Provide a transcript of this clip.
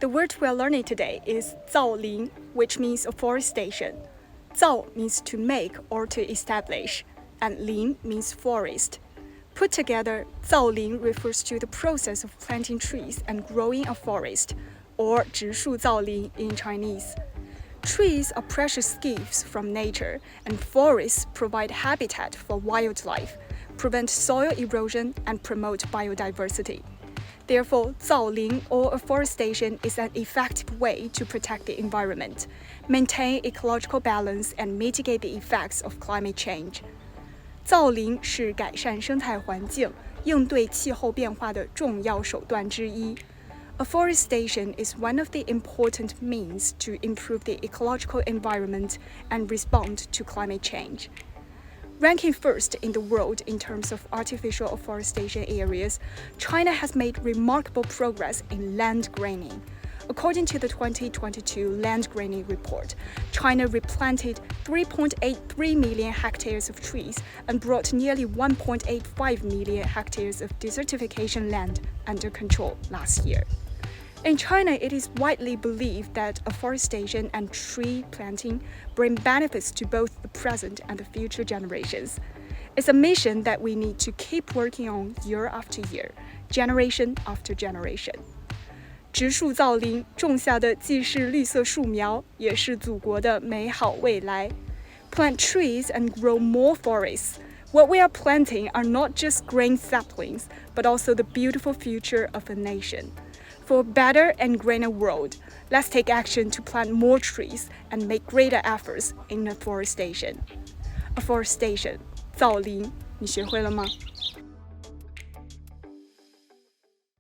The word we are learning today is 造林, which means afforestation. 造 means to make or to establish, and 林 means forest. Put together, 造林 refers to the process of planting trees and growing a forest, or 植树造林 in Chinese. Trees are precious gifts from nature, and forests provide habitat for wildlife, prevent soil erosion, and promote biodiversity. Therefore, 造林 or afforestation is an effective way to protect the environment, maintain ecological balance, and mitigate the effects of climate change. 造林是改善生态环境、应对气候变化的重要手段之一。Afforestation is one of the important means to improve the ecological environment and respond to climate change. Ranking first in the world in terms of artificial afforestation areas, China has made remarkable progress in land greening. According to the 2022 Land Greening Report, China replanted 3.83 million hectares of trees and brought nearly 1.85 million hectares of desertification land under control last year. In China, it is widely believed that afforestation and tree planting bring benefits to both the present and the future generations. It's a mission that we need to keep working on year after year, generation after generation. 植树造林，种下的既是绿色树苗，也是祖国的美好未来。Plant trees and grow more forests. What we are planting are not just green saplings, but also the beautiful future of a nation. For a better and greener world, let's take action to plant more trees and make greater efforts in afforestation. Afforestation, 造林，你学会了吗？